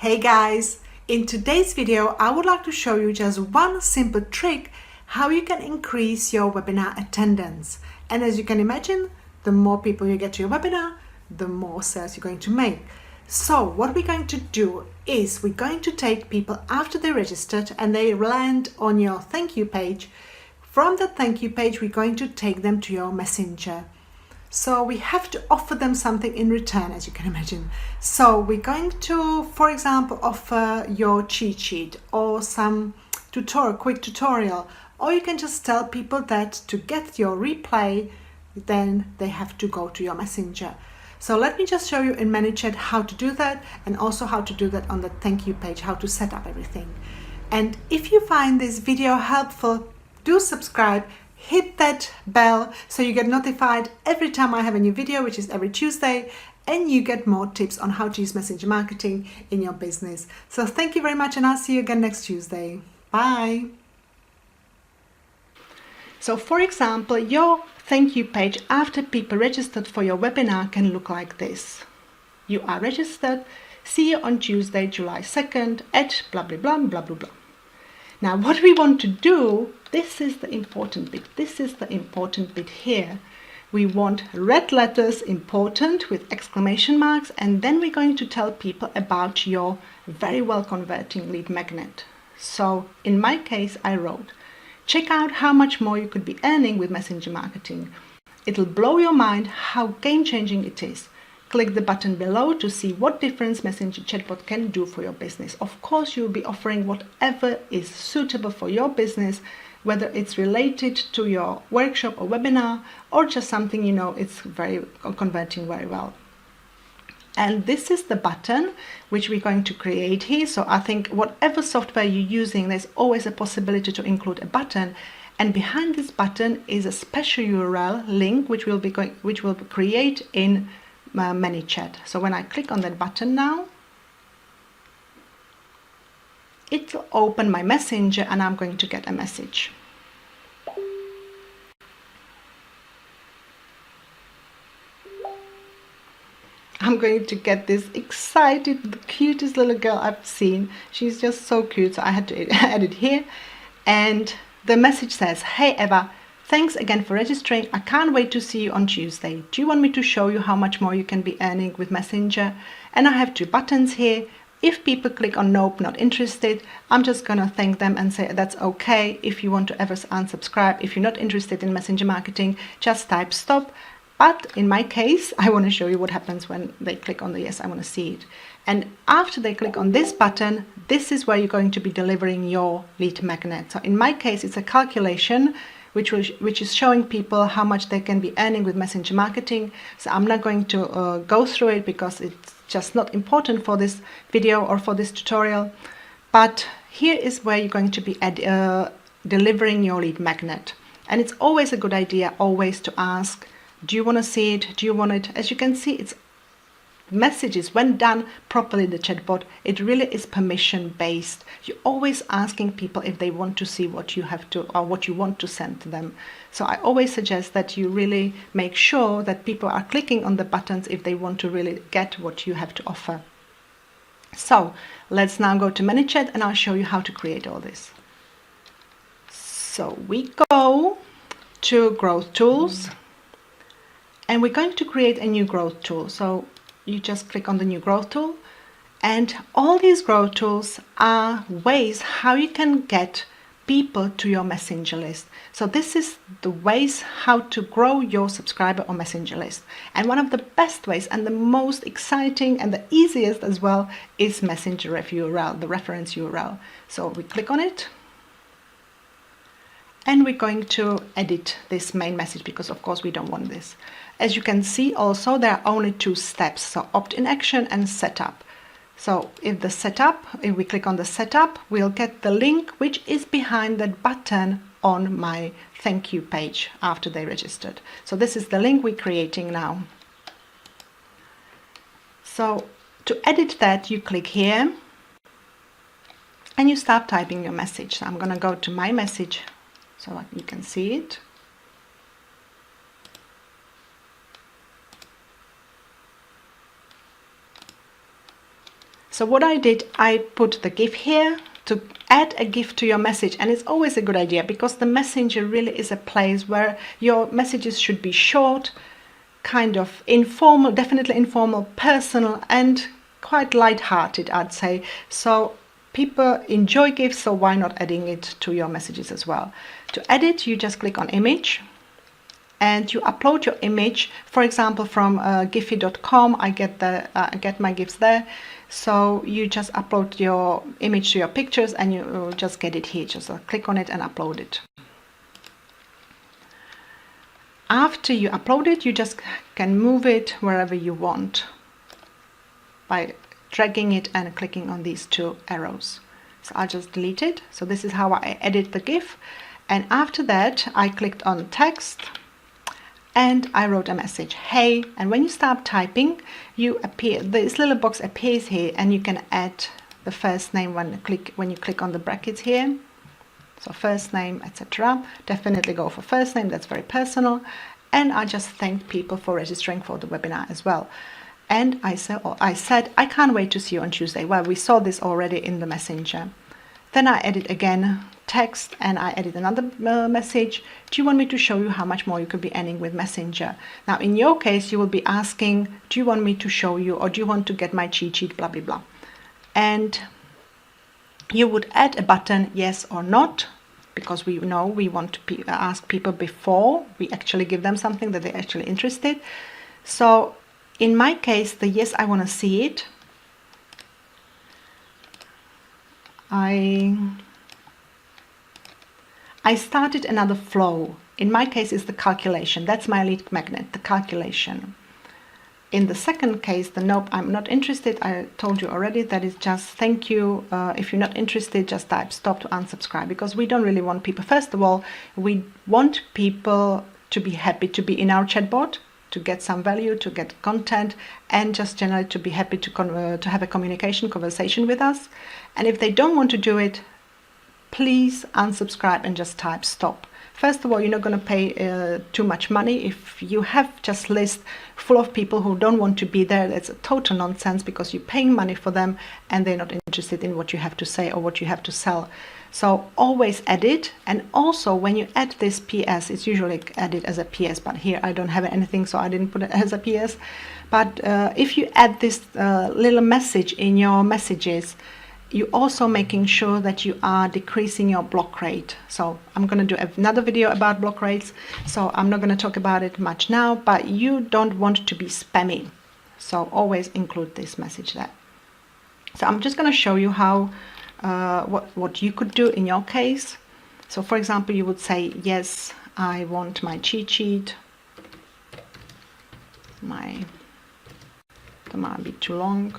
Hey guys, in today's video I would like to show you just one simple trick how you can increase your webinar attendance. And as you can imagine, the more people you get to your webinar, the more sales you're going to make. So what we're going to do is we're going to take people after they registered and they land on your thank you page. From that thank you page, we're going to take them to your messenger. So we have to offer them something in return, as you can imagine. So we're going to, for example, offer your cheat sheet or some quick tutorial, or you can just tell people that to get your replay, then they have to go to your messenger. So let me just show you in ManyChat how to do that, and also how to do that on the thank you page, how to set up everything. And if you find this video helpful, do subscribe. Hit that bell so you get notified every time I have a new video, which is every Tuesday, and you get more tips on how to use messenger marketing in your business. So thank you very much, and I'll see you again next Tuesday. Bye. So for example, your thank you page after people registered for your webinar can look like this. You are registered. See you on Tuesday, July 2nd at blah, blah, blah, blah, blah, blah. Now what we want to do, this is the important bit. This is the important bit here. We want red letters, important, with exclamation marks, and then we're going to tell people about your very well converting lead magnet. So in my case, I wrote, check out how much more you could be earning with messenger marketing. It'll blow your mind how game-changing it is. Click the button below to see what difference Messenger Chatbot can do for your business. Of course, you'll be offering whatever is suitable for your business, whether it's related to your workshop or webinar, or just something you know it's converting very well. And this is the button which we're going to create here. So I think whatever software you're using, there's always a possibility to include a button. And behind this button is a special URL link which will create in ManyChat. So when I click on that button now, it will open my messenger and I'm going to get a message. I'm going to get this excited, the cutest little girl I've seen. She's just so cute, so I had to add it here. And the message says, hey Eva, thanks again for registering. I can't wait to see you on Tuesday. Do you want me to show you how much more you can be earning with Messenger? And I have two buttons here. If people click on nope, not interested, I'm just gonna thank them and say that's okay. If you want to ever unsubscribe, if you're not interested in messenger marketing, just type stop. But in my case, I want to show you what happens when they click on the yes, I want to see it. And after they click on this button, this is where you're going to be delivering your lead magnet. So in my case, it's a calculation which is showing people how much they can be earning with messenger marketing. So I'm not going to go through it because it's just not important for this video or for this tutorial. But here is where you're going to be delivering your lead magnet. And it's always a good idea always to ask, do you want to see it? Do you want it? As you can see, it's messages, when done properly, the chatbot, it really is permission based. You're always asking people if they want to see what you have to or what you want to send to them. So I always suggest that you really make sure that people are clicking on the buttons if they want to really get what you have to offer. So let's now go to ManyChat and I'll show you how to create all this. So we go to Growth Tools and we're going to create a new growth tool. So you just click on the new growth tool, and all these growth tools are ways how you can get people to your messenger list. So this is the ways how to grow your subscriber or messenger list. And one of the best ways and the most exciting and the easiest as well is messenger ref URL, the reference URL. So we click on it and we're going to edit this main message because of course we don't want this. As you can see also, there are only two steps, so opt-in action and setup. So if we click on the setup, we'll get the link which is behind that button on my thank you page after they registered. So this is the link we're creating now. So to edit that, you click here and you start typing your message. So I'm going to go to my message so you can see it. So what I did, I put the GIF here to add a GIF to your message, and it's always a good idea because the messenger really is a place where your messages should be short, kind of informal, definitely informal, personal, and quite light-hearted, I'd say. So people enjoy GIFs, so why not adding it to your messages as well? To edit, you just click on image and you upload your image. For example, from giphy.com, I get my GIFs there. So you just upload your image to your pictures and you just get it here. Just click on it and upload it. After you upload it, you just can move it wherever you want by dragging it and clicking on these two arrows. So I'll just delete it. So this is how I edit the GIF. And after that, I clicked on text and I wrote a message, hey, and when you start typing, this little box appears here, and you can add the first name when you click on the brackets here. So first name, etc. Definitely go for first name, that's very personal. And I just thanked people for registering for the webinar as well. And I said, I can't wait to see you on Tuesday. Well, we saw this already in the messenger. Then I edit again text and I edit another message. Do you want me to show you how much more you could be earning with Messenger? Now, in your case, you will be asking, do you want me to show you, or do you want to get my cheat sheet, blah, blah, blah. And you would add a button, yes or not, because we know we want to ask people before we actually give them something that they're actually interested. So in my case, the yes, I want to see it. I started another flow. In my case, it's the calculation. That's my lead magnet, the calculation. In the second case, the nope, I'm not interested, I told you already, that is just thank you. If you're not interested, just type stop to unsubscribe, because we don't really want people. First of all, we want people to be happy to be in our chatbot, to get some value, to get content, and just generally to be happy to have a conversation with us. And if they don't want to do it, please unsubscribe and just type stop. First of all, you're not going to pay too much money. If you have just a list full of people who don't want to be there, that's a total nonsense, because you're paying money for them and they're not interested in what you have to say or what you have to sell. So always edit. And also when you add this PS, it's usually added as a PS, but here I don't have anything, so I didn't put it as a PS. But if you add this little message in your messages, you're also making sure that you are decreasing your block rate. So I'm going to do another video about block rates, so I'm not going to talk about it much now, but you don't want to be spammy, so always include this message there. So I'm just going to show you how what you could do in your case. So for example, you would say, yes, I want my cheat sheet. That might be too long.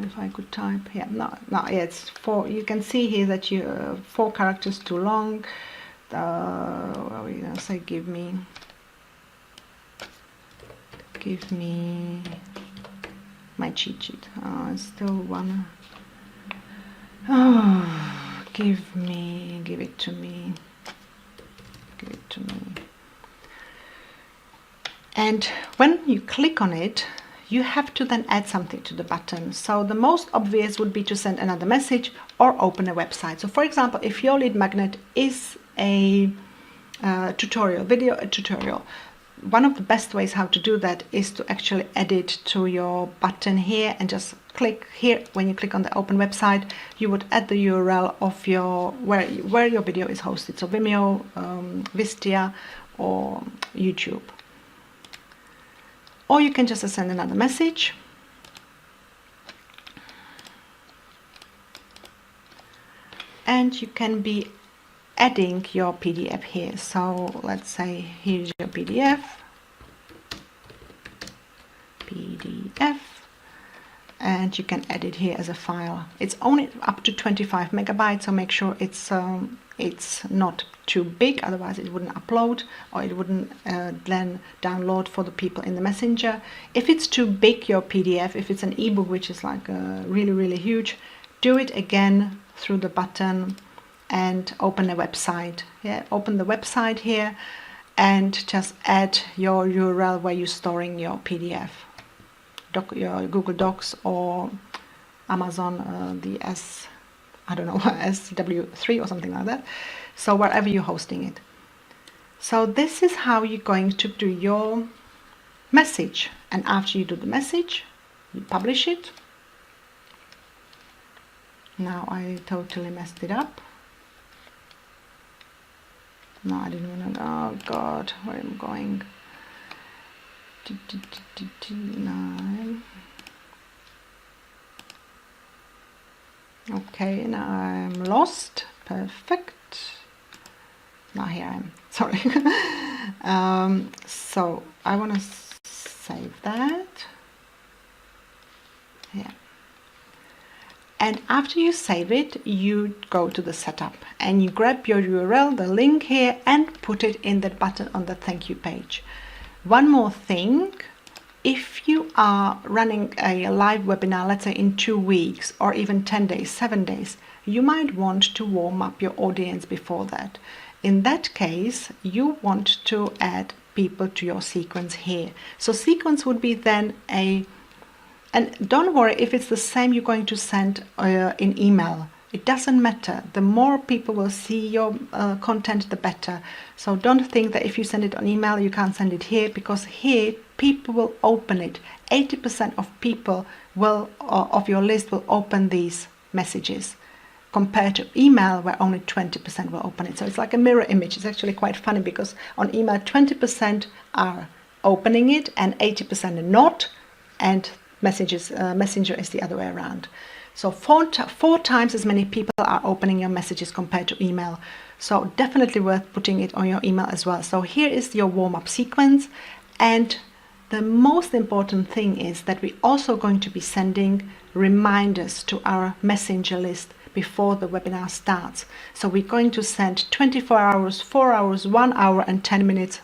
If I could type, yeah, no, yeah, it's 4. You can see here that you 4 characters too long. What are we gonna say? Give me my cheat sheet. It's still one. Oh, give it to me. And when you click on it, you have to then add something to the button. So the most obvious would be to send another message or open a website. So for example, if your lead magnet is a video tutorial, one of the best ways how to do that is to actually add it to your button here, and just click here. When you click on the open website, you would add the URL of your where your video is hosted, so Vimeo, Wistia, or YouTube. Or you can just send another message. And you can be adding your PDF here. So let's say here's your PDF. And you can add it here as a file. It's only up to 25 megabytes, so make sure it's not too big, otherwise it wouldn't upload, or it wouldn't then download for the people in the messenger. If it's too big, your PDF, if it's an ebook which is like really huge, do it again through the button and open a website. Yeah, open the website here and just add your URL where you're storing your PDF. your Google Docs or Amazon, I don't know, SW3 or something like that. So wherever you're hosting it. So this is how you're going to do your message. And after you do the message, you publish it. Now I totally messed it up. No, I didn't want to. Oh God, where am I going? 9. Okay, now I'm lost. Perfect. Now here I am. Sorry. So I want to save that. Yeah. And after you save it, you go to the setup and you grab your URL, the link here, and put it in that button on the thank you page. One more thing, if you are running a live webinar, let's say in 2 weeks or even 10 days, 7 days, you might want to warm up your audience before that. In that case, you want to add people to your sequence here. So sequence would be then and don't worry if it's the same you're going to send in email. It doesn't matter. The more people will see your content, the better. So don't think that if you send it on email, you can't send it here, because here people will open it. 80% of people of your list will open these messages, compared to email where only 20% will open it. So it's like a mirror image. It's actually quite funny, because on email 20% are opening it and 80% are not, and Messenger is the other way around. So four times as many people are opening your messages compared to email. So definitely worth putting it on your email as well. So here is your warm-up sequence. And the most important thing is that we're also going to be sending reminders to our Messenger list before the webinar starts. So we're going to send 24 hours, 4 hours, 1 hour and 10 minutes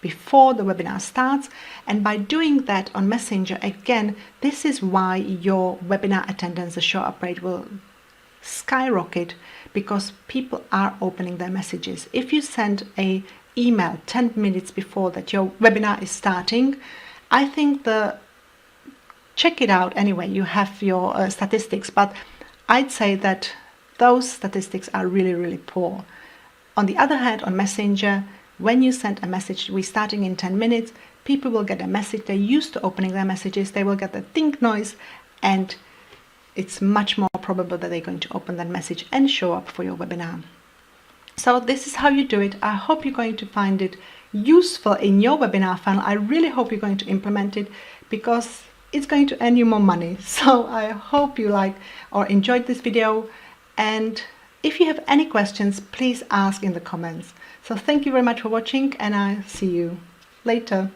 before the webinar starts. And by doing that on Messenger, again, this is why your webinar attendance, the show up rate, will skyrocket, because people are opening their messages. If you send an email 10 minutes before that your webinar is starting, I think check it out anyway, you have your statistics, but I'd say that those statistics are really, really poor. On the other hand, on Messenger, when you send a message, we're starting in 10 minutes, people will get a message, they're used to opening their messages, they will get the ding noise, and it's much more probable that they're going to open that message and show up for your webinar. So this is how you do it. I hope you're going to find it useful in your webinar funnel. I really hope you're going to implement it, because it's going to earn you more money. So I hope you like or enjoyed this video, and if you have any questions, please ask in the comments. So thank you very much for watching, and I'll see you later.